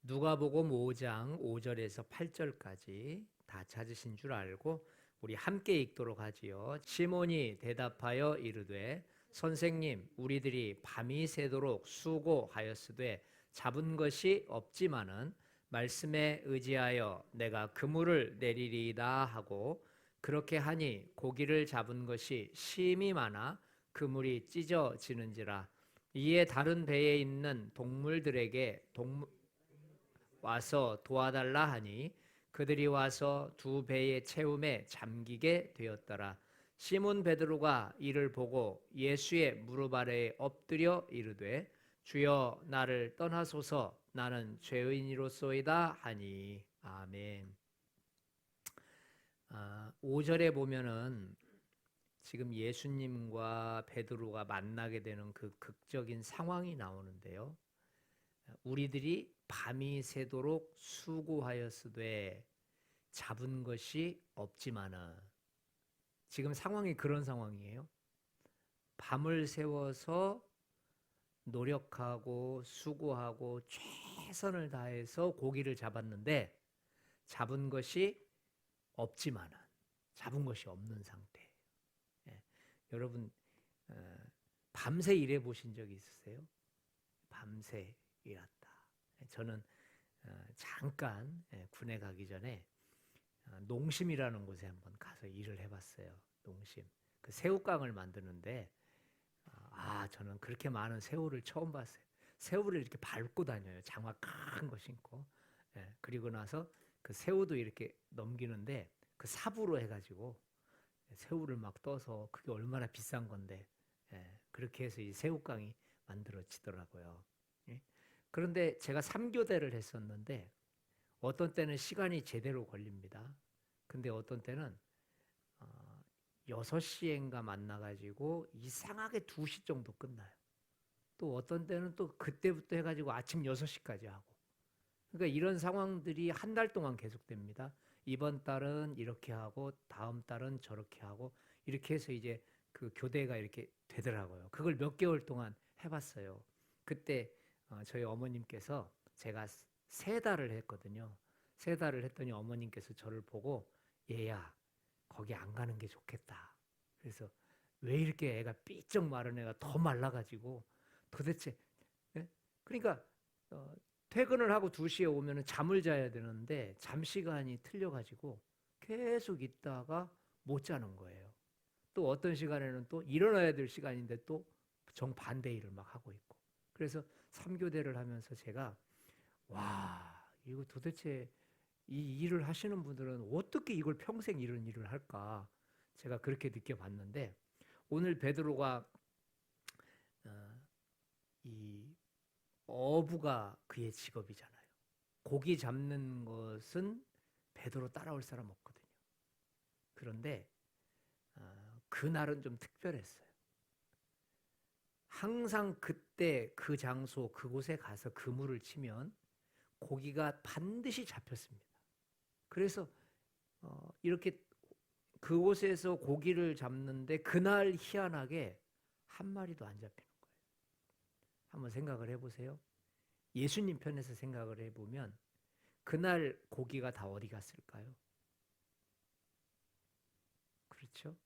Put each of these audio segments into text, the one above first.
누가복음 5장 5절에서 8절까지 다 찾으신 줄 알고 우리 함께 읽도록 하지요. 시몬이 대답하여 이르되 선생님 우리들이 밤이 새도록 수고하였으되 잡은 것이 없지만은 말씀에 의지하여 내가 그물을 내리리이다 하고 그렇게 하니 고기를 잡은 것이 심이 많아 그물이 찢어지는지라. 이에 다른 배에 있는 동물들에게 와서 도와달라 하니 그들이 와서 두 배의 채움에 잠기게 되었더라. 시몬 베드로가 이를 보고 예수의 무릎 아래에 엎드려 이르되 주여 나를 떠나소서 나는 죄인이로소이다 하니. 아멘. 5절에 보면은 지금 예수님과 베드로가 만나게 되는 그 극적인 상황이 나오는데요. 우리들이 밤이 새도록 수고하였으되 잡은 것이 없지만은, 지금 상황이 그런 상황이에요. 밤을 새워서 노력하고 수고하고 최선을 다해서 고기를 잡았는데 잡은 것이 없지만은, 잡은 것이 없는 상태. 예. 여러분 밤새 일해 보신 적 있으세요? 밤새 일했다. 저는 잠깐 군에 가기 전에 농심이라는 곳에 한번 가서 일을 해봤어요. 농심. 그 새우깡을 만드는데 저는 그렇게 많은 새우를 처음 봤어요. 새우를 이렇게 밟고 다녀요. 장화 큰 거 신고. 그리고 나서 그 새우도 이렇게 넘기는데 그 삽으로 해가지고 새우를 막 떠서 그게 얼마나 비싼 건데 그렇게 해서 이 새우깡이 만들어지더라고요. 예? 그런데 제가 3교대를 했었는데 어떤 때는 시간이 제대로 걸립니다. 근데 어떤 때는 6시인가 만나가지고 이상하게 2시 정도 끝나요. 또 어떤 때는 또 그때부터 해가지고 아침 6시까지 하고. 그러니까 이런 상황들이 한 달 동안 계속됩니다. 이번 달은 이렇게 하고 다음 달은 저렇게 하고 이렇게 해서 이제 그 교대가 이렇게 되더라고요. 그걸 몇 개월 동안 해봤어요. 그때 저희 어머님께서 제가 3달을 했거든요. 3달을 했더니 어머님께서 저를 보고 얘야 거기 안 가는 게 좋겠다. 그래서 왜 이렇게 애가 삐쩍 마른 애가 더 말라가지고 도대체. 예? 그러니까 퇴근을 하고 2시에 오면 잠을 자야 되는데 잠 시간이 틀려가지고 계속 있다가 못 자는 거예요. 또 어떤 시간에는 또 일어나야 될 시간인데 또 정반대 일을 막 하고 있고. 그래서 3교대를 하면서 제가 와, 이거 도대체 이 일을 하시는 분들은 어떻게 이걸 평생 이런 일을 할까? 제가 그렇게 느껴봤는데 오늘 베드로가 이 어부가 그의 직업이잖아요. 고기 잡는 것은 베드로 따라올 사람 없거든요. 그런데 그날은 좀 특별했어요. 항상 그때 그 장소 그곳에 가서 그물을 치면 고기가 반드시 잡혔습니다. 그래서 이렇게 그곳에서 고기를 잡는데 그날 희한하게 한 마리도 안 잡히는 거예요. 한번 생각을 해보세요. 예수님 편에서 생각을 해보면 그날 고기가 다 어디 갔을까요? 그렇죠?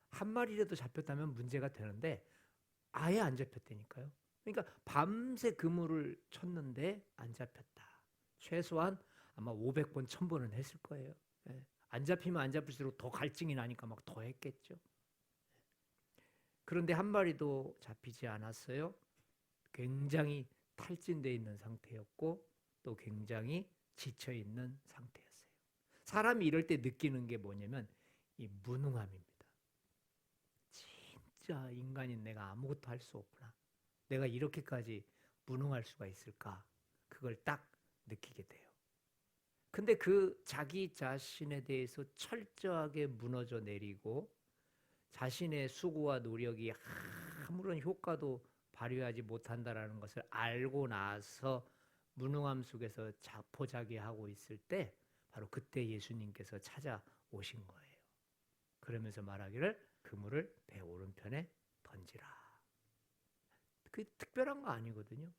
한 마리라도 잡혔다면 문제가 되는데 아예 안 잡혔다니까요. 그러니까 밤새 그물을 쳤는데 안 잡혔다. 최소한 아마 500번, 1000번은 했을 거예요. 안 잡히면 안 잡힐수록 더 갈증이 나니까 막 더 했겠죠. 그런데 한 마리도 잡히지 않았어요. 굉장히 탈진되어 있는 상태였고 또 굉장히 지쳐 있는 상태였어요. 사람이 이럴 때 느끼는 게 뭐냐면 이 무능함입니다. 진짜 인간인 내가 아무것도 할 수 없구나. 내가 이렇게까지 무능할 수가 있을까? 그걸 딱 느끼게 돼요. 근데 그 자기 자신에 대해서 철저하게 무너져 내리고 자신의 수고와 노력이 아무런 효과도 발휘하지 못한다라는 것을 알고 나서 무능함 속에서 자포자기하고 있을 때 바로 그때 예수님께서 찾아오신 거예요. 그러면서 말하기를 그물을 배 오른편에 던지라. 그게 특별한 거 아니거든요.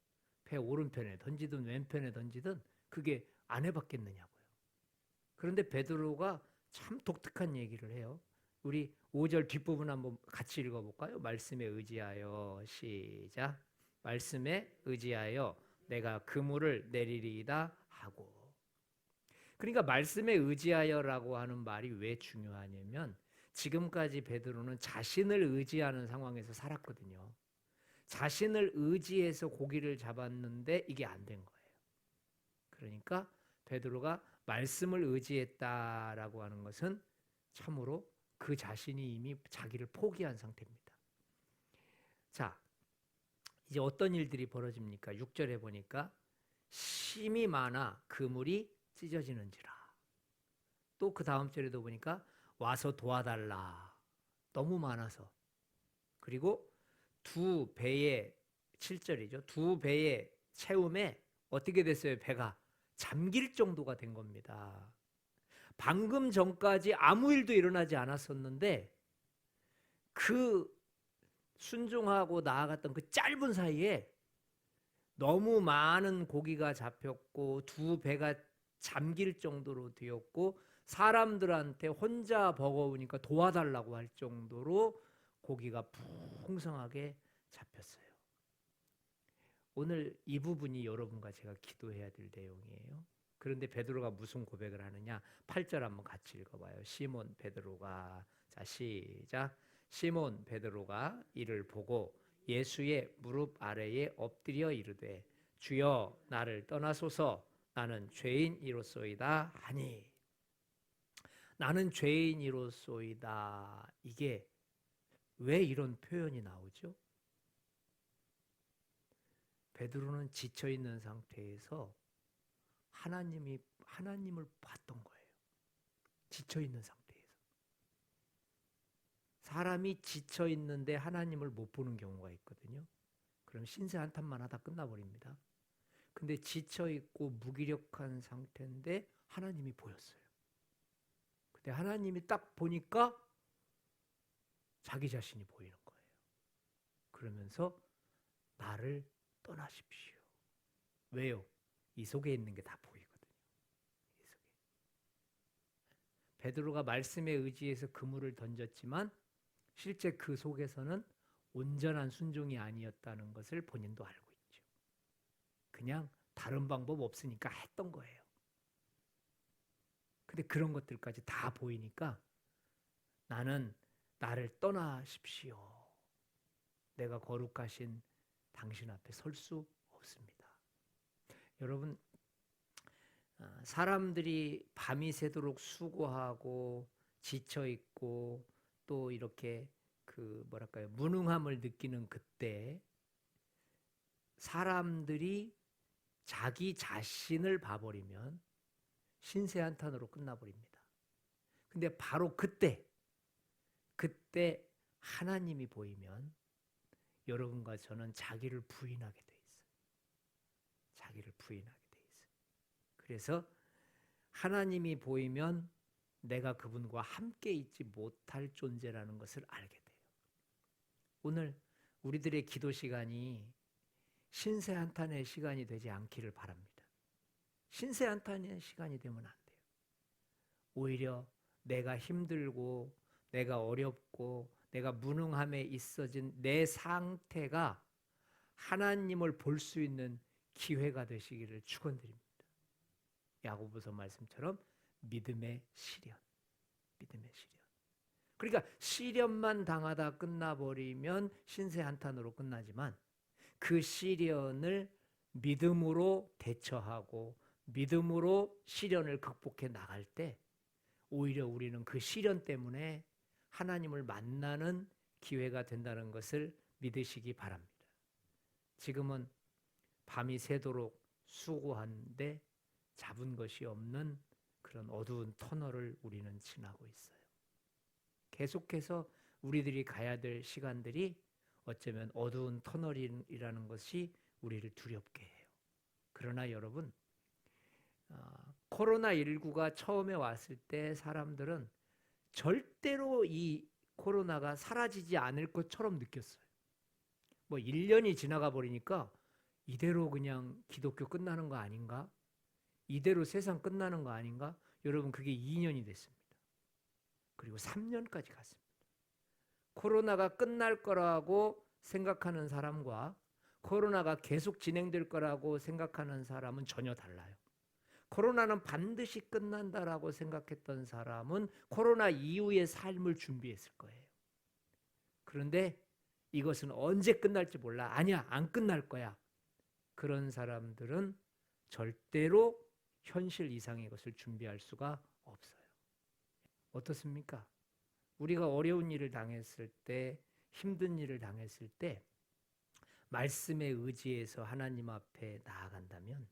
배 오른편에 던지든 왼편에 던지든 그게 안 해봤겠느냐고요. 그런데 베드로가 참 독특한 얘기를 해요. 우리 5절 뒷부분 한번 같이 읽어볼까요? 말씀에 의지하여 시작. 말씀에 의지하여 내가 그물을 내리리이다 하고. 그러니까 말씀에 의지하여라고 하는 말이 왜 중요하냐면 지금까지 베드로는 자신을 의지하는 상황에서 살았거든요. 자신을 의지해서 고기를 잡았는데 이게 안 된 거예요. 그러니까 베드로가 말씀을 의지했다라고 하는 것은 참으로 그 자신이 이미 자기를 포기한 상태입니다. 자, 이제 어떤 일들이 벌어집니까? 6절에 보니까 심이 많아 그물이 찢어지는지라. 또 그 다음 절에도 보니까 와서 도와달라. 너무 많아서. 그리고 두 배의 7절이죠. 두 배의 채움에 어떻게 됐어요? 배가 잠길 정도가 된 겁니다. 방금 전까지 아무 일도 일어나지 않았었는데 그 순종하고 나아갔던 그 짧은 사이에 너무 많은 고기가 잡혔고 두 배가 잠길 정도로 되었고 사람들한테 혼자 버거우니까 도와달라고 할 정도로 고기가 풍성하게 잡혔어요. 오늘 이 부분이 여러분과 제가 기도해야 될 내용이에요. 그런데 베드로가 무슨 고백을 하느냐? 8절 한번 같이 읽어봐요. 시몬 베드로가, 자 시작. 시몬 베드로가 이를 보고 예수의 무릎 아래에 엎드려 이르되 주여 나를 떠나소서 나는 죄인이로소이다 하니. 나는 죄인이로소이다. 이게 왜 이런 표현이 나오죠? 베드로는 지쳐 있는 상태에서 하나님을 봤던 거예요. 지쳐 있는 상태에서. 사람이 지쳐 있는데 하나님을 못 보는 경우가 있거든요. 그럼 신세 한탄만 하다 끝나버립니다. 근데 지쳐 있고 무기력한 상태인데 하나님이 보였어요. 근데 하나님이 딱 보니까 자기 자신이 보이는 거예요. 그러면서 나를 떠나십시오. 왜요? 이 속에 있는 게 다 보이거든요. 이 속에. 베드로가 말씀에 의지해서 그물을 던졌지만 실제 그 속에서는 온전한 순종이 아니었다는 것을 본인도 알고 있죠. 그냥 다른 방법 없으니까 했던 거예요. 근데 그런 것들까지 다 보이니까 나는 나를 떠나십시오. 내가 거룩하신 당신 앞에 설 수 없습니다. 여러분, 사람들이 밤이 새도록 수고하고 지쳐 있고 또 이렇게 무능함을 느끼는 그때 사람들이 자기 자신을 봐버리면 신세한탄으로 끝나버립니다. 근데 바로 그때 하나님이 보이면 여러분과 저는 자기를 부인하게 돼 있어요. 자기를 부인하게 돼 있어요. 그래서 하나님이 보이면 내가 그분과 함께 있지 못할 존재라는 것을 알게 돼요. 오늘 우리들의 기도 시간이 신세한탄의 시간이 되지 않기를 바랍니다. 신세한탄의 시간이 되면 안 돼요. 오히려 내가 힘들고 내가 어렵고 내가 무능함에 있어진 내 상태가 하나님을 볼 수 있는 기회가 되시기를 축원드립니다. 야고보서 말씀처럼 믿음의 시련. 믿음의 시련. 그러니까 시련만 당하다 끝나버리면 신세한탄으로 끝나지만 그 시련을 믿음으로 대처하고 믿음으로 시련을 극복해 나갈 때 오히려 우리는 그 시련 때문에 하나님을 만나는 기회가 된다는 것을 믿으시기 바랍니다. 지금은 밤이 새도록 수고하는데 잡은 것이 없는 그런 어두운 터널을 우리는 지나고 있어요. 계속해서 우리들이 가야 될 시간들이 어쩌면 어두운 터널이라는 것이 우리를 두렵게 해요. 그러나 여러분, 코로나19가 처음에 왔을 때 사람들은 절대로 이 코로나가 사라지지 않을 것처럼 느꼈어요. 1년이 지나가 버리니까 이대로 그냥 기독교 끝나는 거 아닌가? 이대로 세상 끝나는 거 아닌가? 여러분 그게 2년이 됐습니다. 그리고 3년까지 갔습니다. 코로나가 끝날 거라고 생각하는 사람과 코로나가 계속 진행될 거라고 생각하는 사람은 전혀 달라요. 코로나는 반드시 끝난다라고 생각했던 사람은 코로나 이후의 삶을 준비했을 거예요. 그런데 이것은 언제 끝날지 몰라. 아니야, 안 끝날 거야. 그런 사람들은 절대로 현실 이상의 것을 준비할 수가 없어요. 어떻습니까? 우리가 어려운 일을 당했을 때, 힘든 일을 당했을 때 말씀에 의지해서 하나님 앞에 나아간다면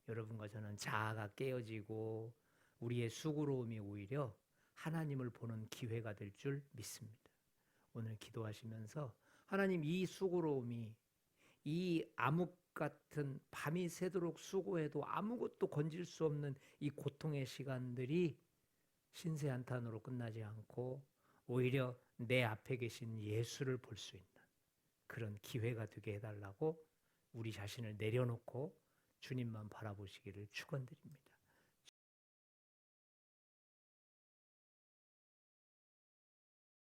여러분과 저는 자아가 깨어지고 우리의 수고로움이 오히려 하나님을 보는 기회가 될 줄 믿습니다. 오늘 기도하시면서 하나님, 이 수고로움이, 이 암흑 같은 밤이 새도록 수고해도 아무것도 건질 수 없는 이 고통의 시간들이 신세한탄으로 끝나지 않고 오히려 내 앞에 계신 예수를 볼 수 있는 그런 기회가 되게 해달라고 우리 자신을 내려놓고 주님만 바라보시기를 축원드립니다.